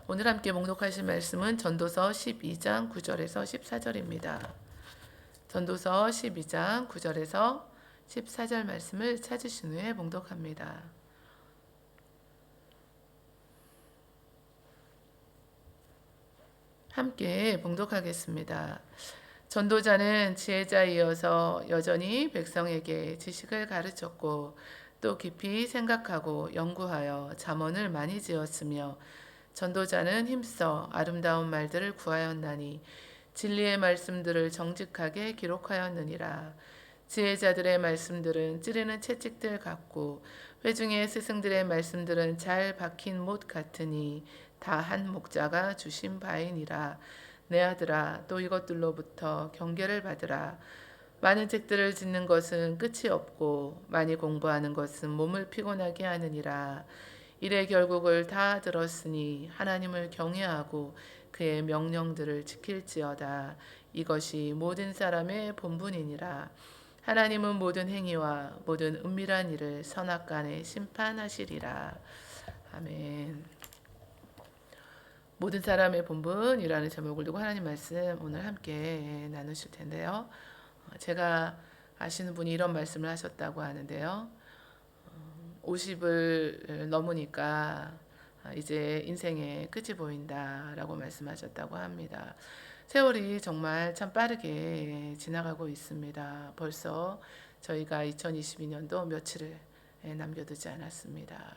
오늘 함께 봉독하실 말씀은 전도서 12장 9절에서 14절입니다. 전도서 12장 9절에서 14절 말씀을 찾으신 후에 봉독합니다. 함께 봉독하겠습니다. 전도자는 지혜자이어서 여전히 백성에게 지식을 가르쳤고 또 깊이 생각하고 연구하여 잠언을 많이 지었으며 전도자는 힘써 아름다운 말들을 구하였나니 진리의 말씀들을 정직하게 기록하였느니라. 지혜자들의 말씀들은 찌르는 채찍들 같고 회중의 스승들의 말씀들은 잘 박힌 못 같으니 다 한 목자가 주신 바이니라. 내 아들아, 또 이것들로부터 경계를 받으라. 많은 책들을 짓는 것은 끝이 없고 많이 공부하는 것은 몸을 피곤하게 하느니라. 이래 결국을 다 들었으니 하나님을 경외하고 그의 명령들을 지킬지어다. 이것이 모든 사람의 본분이니라. 하나님은 모든 행위와 모든 은밀한 일을 선악간에 심판하시리라. 아멘. 모든 사람의 본분이라는 제목을 두고 하나님 말씀 오늘 함께 나누실 텐데요. 제가 아시는 분이 이런 말씀을 하셨다고 하는데요. 50을 넘으니까 이제 인생의 끝이 보인다라고 말씀하셨다고 합니다. 세월이 정말 참 빠르게 지나가고 있습니다. 벌써 저희가 2022년도 며칠을 남겨두지 않았습니다.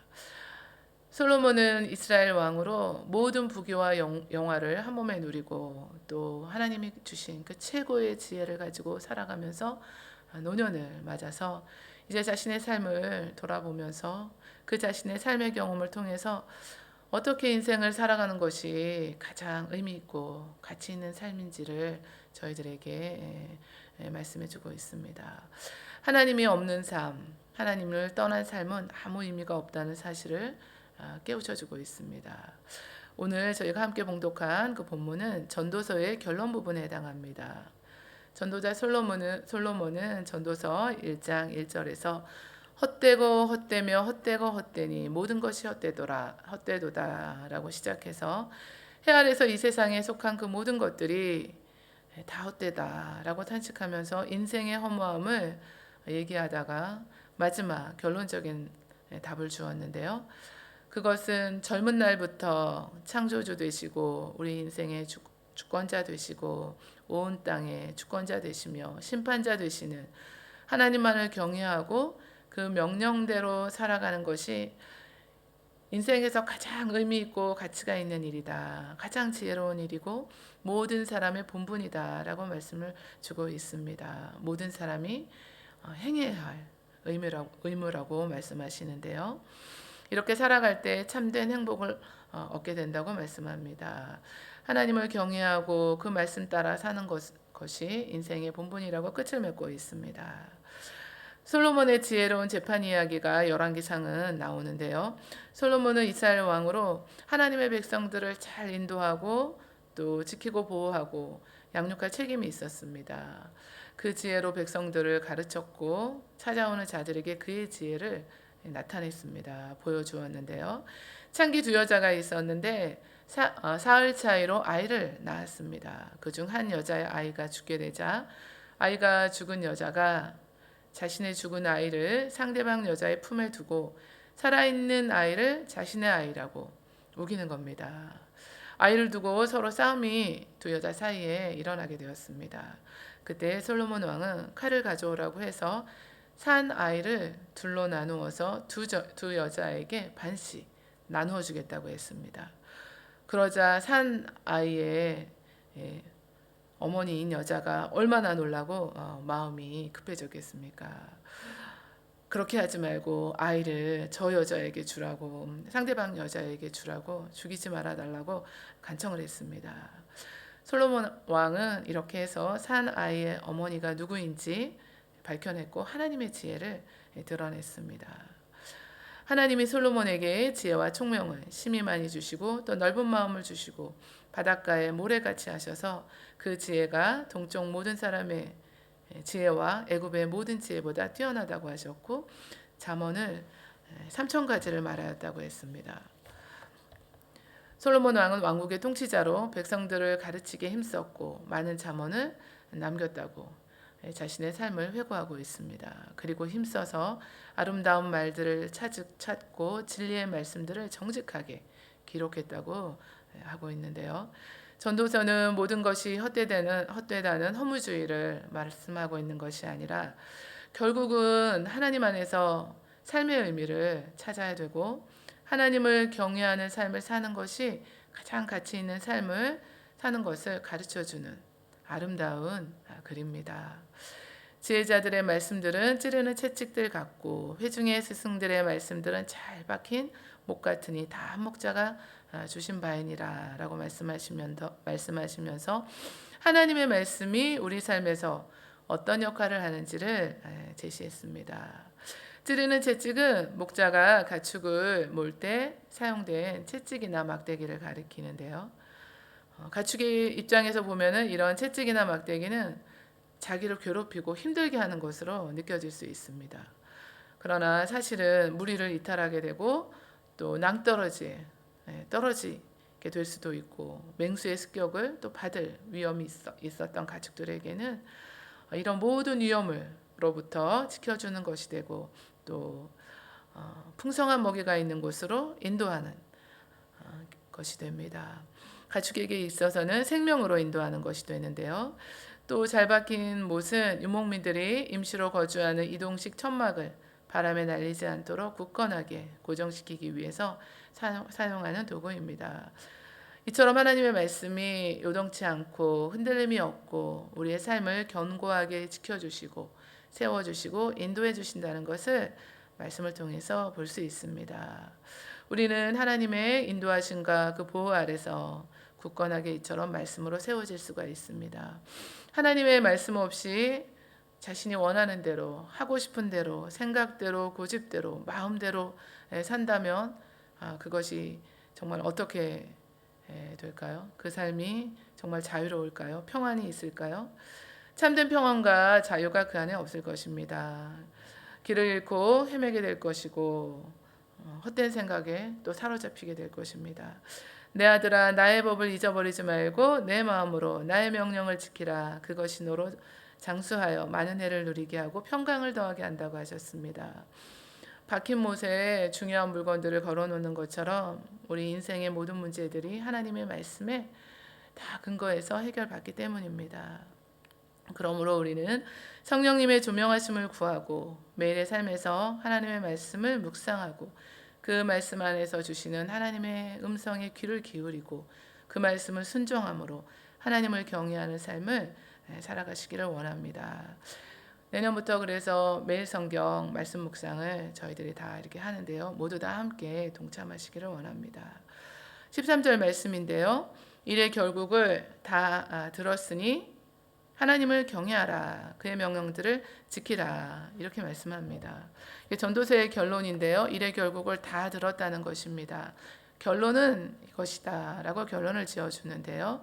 솔로몬은 이스라엘 왕으로 모든 부귀와 영화를 한 몸에 누리고 또 하나님이 주신 그 최고의 지혜를 가지고 살아가면서 노년을 맞아서 이제 자신의 삶을 돌아보면서 그 자신의 삶의 경험을 통해서 어떻게 인생을 살아가는 것이 가장 의미 있고 가치 있는 삶인지를 저희들에게 말씀해 주고 있습니다. 하나님이 없는 삶, 하나님을 떠난 삶은 아무 의미가 없다는 사실을 깨우쳐주고 있습니다. 오늘 저희가 함께 봉독한 그 본문은 전도서의 결론 부분에 해당합니다. 전도자 솔로몬은 전도서 1장 1절에서 헛되고 헛되며 헛되고 헛되니 모든 것이 헛되도다 라고 시작해서 해 아래서 이 세상에 속한 그 모든 것들이 다 헛되다 라고 탄식하면서 인생의 허무함을 얘기하다가 마지막 결론적인 답을 주었는데요. 그것은 젊은 날부터 창조주 되시고 우리 인생의 주권자 되시고 온 땅의 주권자 되시며 심판자 되시는 하나님만을 경외하고 그 명령대로 살아가는 것이 인생에서 가장 의미 있고 가치가 있는 일이다. 가장 지혜로운 일이고 모든 사람의 본분이다 라고 말씀을 주고 있습니다. 모든 사람이 행해야 할 의무라고 말씀하시는데요. 이렇게 살아갈 때 참된 행복을 얻게 된다고 말씀합니다. 하나님을 경외하고 그 말씀 따라 사는 것이 인생의 본분이라고 끝을 맺고 있습니다. 솔로몬의 지혜로운 재판 이야기가 열왕기상은 나오는데요. 솔로몬은 이스라엘 왕으로 하나님의 백성들을 잘 인도하고 또 지키고 보호하고 양육할 책임이 있었습니다. 그 지혜로 백성들을 가르쳤고 찾아오는 자들에게 그의 지혜를 나타냈습니다. 보여주었는데요. 창기 두 여자가 있었는데 사흘 차이로 아이를 낳았습니다. 그중 한 여자의 아이가 죽게 되자 아이가 죽은 여자가 자신의 죽은 아이를 상대방 여자의 품에 두고 살아있는 아이를 자신의 아이라고 우기는 겁니다. 아이를 두고 서로 싸움이 두 여자 사이에 일어나게 되었습니다. 그때 솔로몬 왕은 칼을 가져오라고 해서 산 아이를 둘로 나누어서 두 여자에게 반씩 나누어 주겠다고 했습니다. 그러자 산 아이의 어머니인 여자가 얼마나 놀라고 마음이 급해졌겠습니까? 그렇게 하지 말고 아이를 저 여자에게 주라고 상대방 여자에게 주라고 죽이지 말아달라고 간청을 했습니다. 솔로몬 왕은 이렇게 해서 산 아이의 어머니가 누구인지 밝혀냈고 하나님의 지혜를 드러냈습니다. 하나님이 솔로몬에게 지혜와 총명을 심히 많이 주시고 또 넓은 마음을 주시고 바닷가에 모래같이 하셔서 그 지혜가 동쪽 모든 사람의 지혜와 애굽의 모든 지혜보다 뛰어나다고 하셨고 잠언을 3,000가지를 말하였다고 했습니다. 솔로몬 왕은 왕국의 통치자로 백성들을 가르치기에 힘썼고 많은 잠언을 남겼다고 자신의 삶을 회고하고 있습니다. 그리고 힘써서 아름다운 말들을 찾고 진리의 말씀들을 정직하게 기록했다고 하고 있는데요. 전도서는 모든 것이 헛되다는 허무주의를 말씀하고 있는 것이 아니라 결국은 하나님 안에서 삶의 의미를 찾아야 되고 하나님을 경외하는 삶을 사는 것이 가장 가치 있는 삶을 사는 것을 가르쳐주는 아름다운 글입니다. 지혜자들의 말씀들은 찌르는 채찍들 같고 회중의 스승들의 말씀들은 잘 박힌 목 같으니 다 한 목자가 주신 바이니라 라고 말씀하시면서 하나님의 말씀이 우리 삶에서 어떤 역할을 하는지를 제시했습니다. 찌르는 채찍은 목자가 가축을 몰 때 사용된 채찍이나 막대기를 가리키는데요. 가축의 입장에서 보면은 이런 채찍이나 막대기는 자기를 괴롭히고 힘들게 하는 것으로 느껴질 수 있습니다. 그러나 사실은 무리를 이탈하게 되고 또 떨어지게 될 수도 있고 맹수의 습격을 또 받을 위험이 있었던 가축들에게는 이런 모든 위험으로부터 지켜주는 것이 되고 또 풍성한 먹이가 있는 곳으로 인도하는 것이 됩니다. 가축에게 있어서는 생명으로 인도하는 것이 되는데요. 또 잘 박힌 못은 유목민들이 임시로 거주하는 이동식 천막을 바람에 날리지 않도록 굳건하게 고정시키기 위해서 사용하는 도구입니다. 이처럼 하나님의 말씀이 요동치 않고 흔들림이 없고 우리의 삶을 견고하게 지켜주시고 세워주시고 인도해 주신다는 것을 말씀을 통해서 볼 수 있습니다. 우리는 하나님의 인도하심과 그 보호 아래서 굳건하게 이처럼 말씀으로 세워질 수가 있습니다. 하나님의 말씀 없이 자신이 원하는 대로 하고 싶은 대로 생각대로 고집대로 마음대로 산다면 그것이 정말 어떻게 될까요? 그 삶이 정말 자유로울까요? 평안이 있을까요? 참된 평안과 자유가 그 안에 없을 것입니다. 길을 잃고 헤매게 될 것이고 헛된 생각에 또 사로잡히게 될 것입니다. 내 아들아 나의 법을 잊어버리지 말고 내 마음으로 나의 명령을 지키라. 그것이 너로 장수하여 많은 해를 누리게 하고 평강을 더하게 한다고 하셨습니다. 박힌 못에 중요한 물건들을 걸어놓는 것처럼 우리 인생의 모든 문제들이 하나님의 말씀에 다 근거해서 해결받기 때문입니다. 그러므로 우리는 성령님의 조명하심을 구하고 매일의 삶에서 하나님의 말씀을 묵상하고 그 말씀 안에서 주시는 하나님의 음성에 귀를 기울이고 그 말씀을 순종함으로 하나님을 경외하는 삶을 살아가시기를 원합니다. 내년부터 그래서 매일 성경 말씀 묵상을 저희들이 다 이렇게 하는데요. 모두 다 함께 동참하시기를 원합니다. 13절 말씀인데요. 이의 결국을 다 들었으니 하나님을 경외하라. 그의 명령들을 지키라. 이렇게 말씀합니다. 이게 전도서의 결론인데요. 일의 결국을 다 들었다는 것입니다. 결론은 이것이다 라고 결론을 지어주는데요.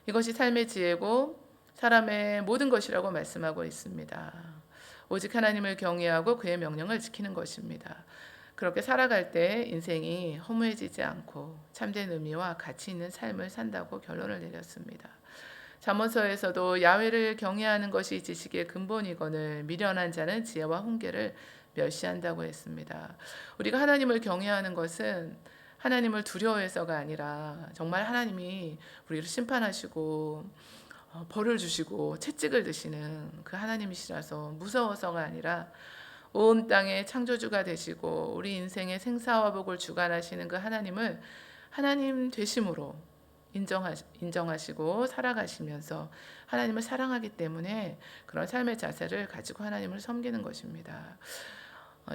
이것이 삶의 지혜고 사람의 모든 것이라고 말씀하고 있습니다. 오직 하나님을 경외하고 그의 명령을 지키는 것입니다. 그렇게 살아갈 때 인생이 허무해지지 않고 참된 의미와 가치 있는 삶을 산다고 결론을 내렸습니다. 잠언서에서도 야훼를 경외하는 것이 지식의 근본이거늘 미련한 자는 지혜와 훈계를 멸시한다고 했습니다. 우리가 하나님을 경외하는 것은 하나님을 두려워해서가 아니라 정말 하나님이 우리를 심판하시고 벌을 주시고 채찍을 드시는 그 하나님이시라서 무서워서가 아니라 온 땅의 창조주가 되시고 우리 인생의 생사와 복을 주관하시는 그 하나님을 하나님 되심으로 인정하시고 살아가시면서 하나님을 사랑하기 때문에 그런 삶의 자세를 가지고 하나님을 섬기는 것입니다.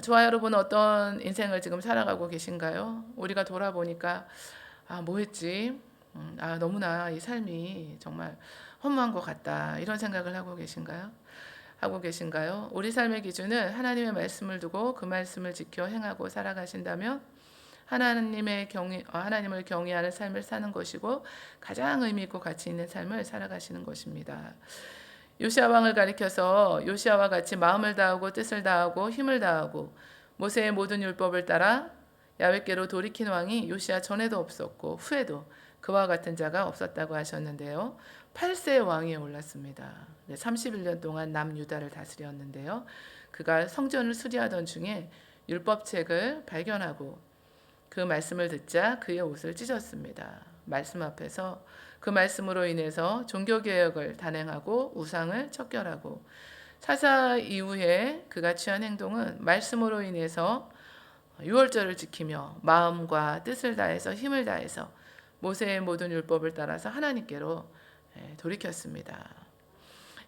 저와 여러분 어떤 인생을 지금 살아가고 계신가요? 우리가 돌아보니까 뭐 했지? 너무나 이 삶이 정말 허무한 것 같다 이런 생각을 하고 계신가요? 우리 삶의 기준은 하나님의 말씀을 두고 그 말씀을 지켜 행하고 살아가신다면 하나님을 경외하는 삶을 사는 것이고 가장 의미 있고 가치 있는 삶을 살아가시는 것입니다. 요시아 왕을 가리켜서 요시아와 같이 마음을 다하고 뜻을 다하고 힘을 다하고 모세의 모든 율법을 따라 야훼께로 돌이킨 왕이 요시야 전에도 없었고 후에도 그와 같은 자가 없었다고 하셨는데요. 8세의 왕위에 올랐습니다. 31년 동안 남유다를 다스렸는데요. 그가 성전을 수리하던 중에 율법책을 발견하고 그 말씀을 듣자 그의 옷을 찢었습니다. 말씀 앞에서 그 말씀으로 인해서 종교개혁을 단행하고 우상을 척결하고 사사 이후에 그가 취한 행동은 말씀으로 인해서 유월절을 지키며 마음과 뜻을 다해서 힘을 다해서 모세의 모든 율법을 따라서 하나님께로 돌이켰습니다.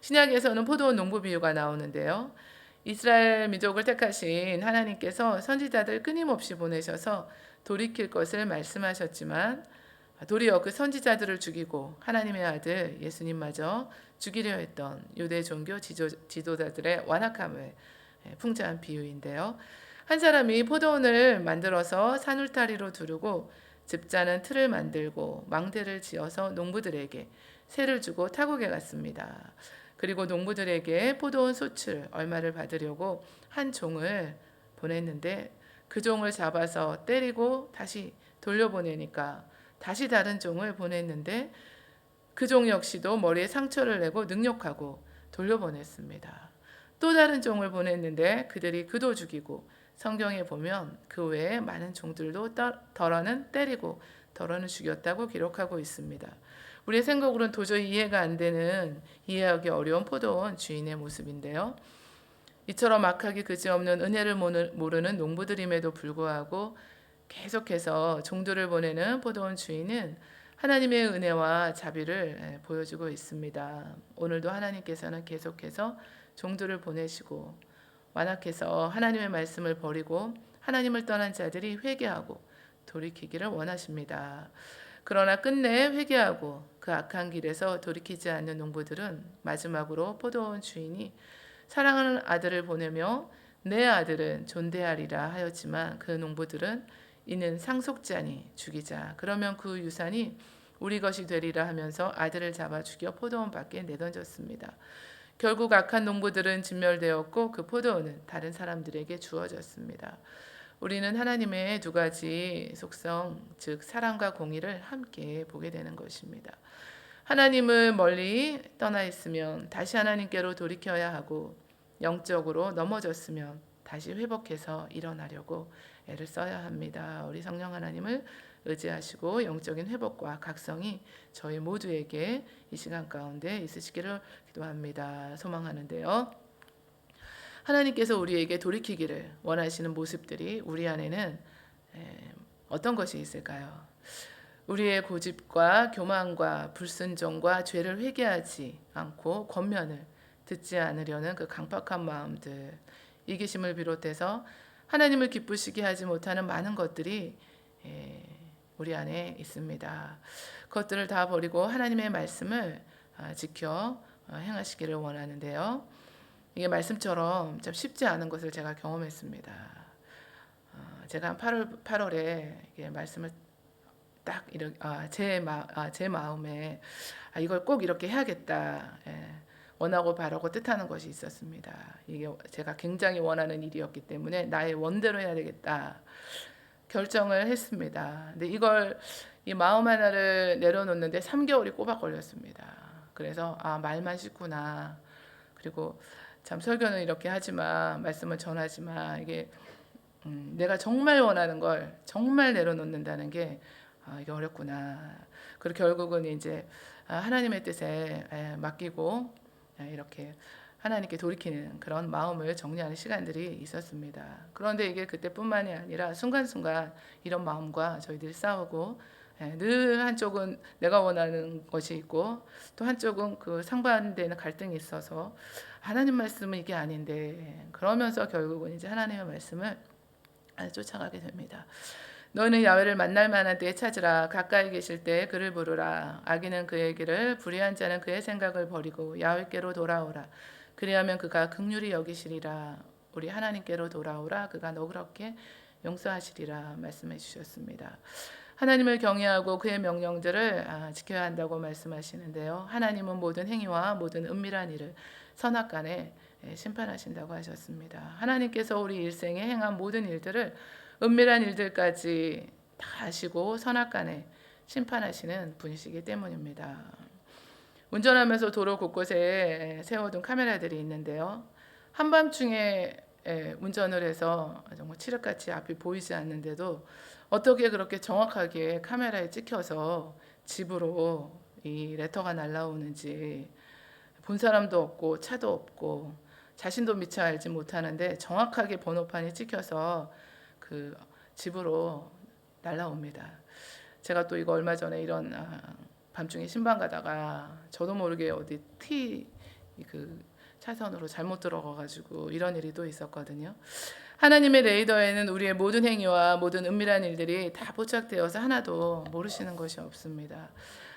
신약에서는 포도원 농부 비유가 나오는데요. 이스라엘 민족을 택하신 하나님께서 선지자들 끊임없이 보내셔서 돌이킬 것을 말씀하셨지만 도리어 그 선지자들을 죽이고 하나님의 아들 예수님마저 죽이려 했던 유대 종교 지도자들의 완악함을 풍자한 비유인데요. 한 사람이 포도원을 만들어서 산울타리로 두르고 집자는 틀을 만들고 망대를 지어서 농부들에게 세를 주고 타국에 갔습니다. 그리고 농부들에게 포도원 소출 얼마를 받으려고 한 종을 보냈는데 그 종을 잡아서 때리고 다시 돌려보내니까 다시 다른 종을 보냈는데 그 종 역시도 머리에 상처를 내고 능욕하고 돌려보냈습니다. 또 다른 종을 보냈는데 그들이 그도 죽이고 성경에 보면 그 외에 많은 종들도 덜어는 때리고 덜어는 죽였다고 기록하고 있습니다. 우리의 생각으로는 도저히 이해가 안 되는 이해하기 어려운 포도원 주인의 모습인데요. 이처럼 악하기 그지없는 은혜를 모르는 농부들임에도 불구하고 계속해서 종들을 보내는 포도원 주인은 하나님의 은혜와 자비를 보여주고 있습니다. 오늘도 하나님께서는 계속해서 종들을 보내시고 완악해서 하나님의 말씀을 버리고 하나님을 떠난 자들이 회개하고 돌이키기를 원하십니다. 그러나 끝내 회개하고 그 악한 길에서 돌이키지 않는 농부들은 마지막으로 포도원 주인이 사랑하는 아들을 보내며 내 아들은 존대하리라 하였지만 그 농부들은 이는 상속자니 죽이자. 그러면 그 유산이 우리 것이 되리라 하면서 아들을 잡아 죽여 포도원 밖에 내던졌습니다. 결국 악한 농부들은 진멸되었고 그 포도원은 다른 사람들에게 주어졌습니다. 우리는 하나님의 두 가지 속성, 즉 사랑과 공의를 함께 보게 되는 것입니다. 하나님을 멀리 떠나 있으면 다시 하나님께로 돌이켜야 하고 영적으로 넘어졌으면 다시 회복해서 일어나려고 애를 써야 합니다. 우리 성령 하나님을 의지하시고 영적인 회복과 각성이 저희 모두에게 이 시간 가운데 있으시기를 기도합니다. 소망하는데요. 하나님께서 우리에게 돌이키기를 원하시는 모습들이 우리 안에는 어떤 것이 있을까요? 우리의 고집과 교만과 불순종과 죄를 회개하지 않고 권면을 듣지 않으려는 그 강팍한 마음들, 이기심을 비롯해서 하나님을 기쁘시게 하지 못하는 많은 것들이 우리 안에 있습니다. 그것들을 다 버리고 하나님의 말씀을 지켜 행하시기를 원하는데요. 이게 말씀처럼 참 쉽지 않은 것을 제가 경험했습니다. 제가 한 8월에 이게 말씀을 딱 이렇게 제 마음에 이걸 꼭 이렇게 해야겠다. 원하고 바라고 뜻하는 것이 있었습니다. 이게 제가 굉장히 원하는 일이었기 때문에 나의 원대로 해야 되겠다. 결정을 했습니다. 근데 이 마음 하나를 내려놓는데 3개월이 꼬박 걸렸습니다. 그래서 말만 쉽구나. 그리고 참 설교는 이렇게 하지만 말씀을 전하지만 이게 내가 정말 원하는 걸 정말 내려놓는다는 게 이게 어렵구나. 그리고 결국은 이제 하나님의 뜻에 맡기고 이렇게 하나님께 돌이키는 그런 마음을 정리하는 시간들이 있었습니다. 그런데 이게 그때뿐만이 아니라 순간순간 이런 마음과 저희들이 싸우고 늘 한쪽은 내가 원하는 것이 있고 또 한쪽은 그 상반되는 갈등이 있어서 하나님 말씀은 이게 아닌데 그러면서 결국은 이제 하나님의 말씀을 쫓아가게 됩니다. 너는 야훼를 만날 만한 때에 찾으라. 가까이 계실 때 그를 부르라. 악인은 그의 길을 불의한 자는 그의 생각을 버리고 야훼께로 돌아오라. 그리하면 그가 긍휼히 여기시리라. 우리 하나님께로 돌아오라. 그가 너그럽게 용서하시리라 말씀해 주셨습니다. 하나님을 경외하고 그의 명령들을 지켜야 한다고 말씀하시는데요. 하나님은 모든 행위와 모든 은밀한 일을 선악간에 심판하신다고 하셨습니다. 하나님께서 우리 일생에 행한 모든 일들을 은밀한 일들까지 다 아시고 선악간에 심판하시는 분이시기 때문입니다. 운전하면서 도로 곳곳에 세워둔 카메라들이 있는데요. 한밤중에 운전을 해서 정말 칠흑같이 앞이 보이지 않는데도 어떻게 그렇게 정확하게 카메라에 찍혀서 집으로 이 레터가 날라오는지, 본 사람도 없고 차도 없고 자신도 미처 알지 못하는데 정확하게 번호판이 찍혀서 그 집으로 날라옵니다. 제가 또 이거 얼마 전에 이런 밤중에 신방 가다가 저도 모르게 어디 그 차선으로 잘못 들어가가지고 이런 일이 또 있었거든요. 하나님의 레이더에는 우리의 모든 행위와 모든 은밀한 일들이 다 포착되어서 하나도 모르시는 것이 없습니다.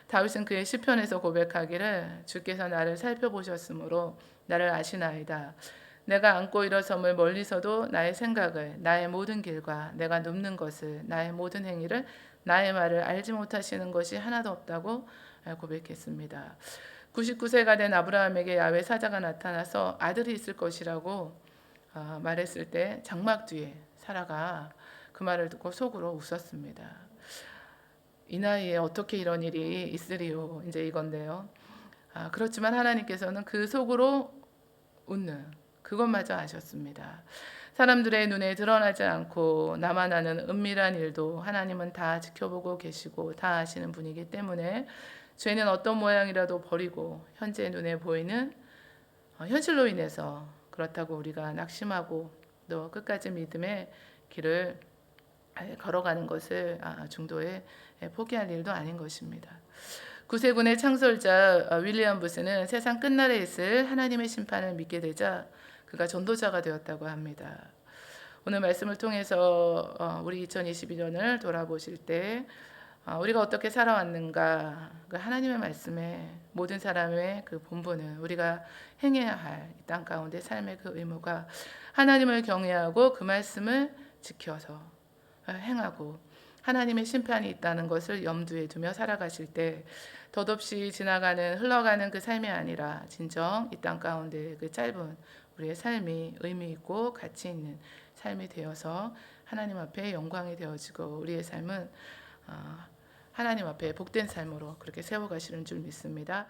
다윗은 그의 시편에서 고백하기를 주께서 나를 살펴보셨으므로 나를 아시나이다. 내가 앉고 일어섬을 멀리서도 나의 생각을, 나의 모든 길과 내가 눕는 것을, 나의 모든 행위를, 나의 말을 알지 못하시는 것이 하나도 없다고 고백했습니다. 99세가 된 아브라함에게 야훼 사자가 나타나서 아들이 있을 것이라고 말했을 때 장막 뒤에 사라가 그 말을 듣고 속으로 웃었습니다. 이 나이에 어떻게 이런 일이 있으리요, 이제 이건데요. 그렇지만 하나님께서는 그 속으로 웃는 그것마저 아셨습니다. 사람들의 눈에 드러나지 않고 나만 아는 은밀한 일도 하나님은 다 지켜보고 계시고 다 아시는 분이기 때문에 죄는 어떤 모양이라도 버리고 현재 눈에 보이는 현실로 인해서 그렇다고 우리가 낙심하고 또 끝까지 믿음의 길을 걸어가는 것을 중도에 포기할 일도 아닌 것입니다. 구세군의 창설자 윌리엄 부스는 세상 끝날에 있을 하나님의 심판을 믿게 되자 그가 전도자가 되었다고 합니다. 오늘 말씀을 통해서 우리 2022년을 돌아보실 때 우리가 어떻게 살아왔는가, 그 하나님의 말씀에 모든 사람의 그 본분은 우리가 행해야 할 이 땅 가운데 삶의 그 의무가 하나님을 경외하고 그 말씀을 지켜서 행하고 하나님의 심판이 있다는 것을 염두에 두며 살아가실 때 덧없이 흘러가는 그 삶이 아니라 진정 이 땅 가운데 그 짧은 우리의 삶이 의미 있고 가치 있는 삶이 되어서 하나님 앞에 영광이 되어지고 우리의 삶은 하나님 앞에 복된 삶으로 그렇게 세워가시는 줄 믿습니다.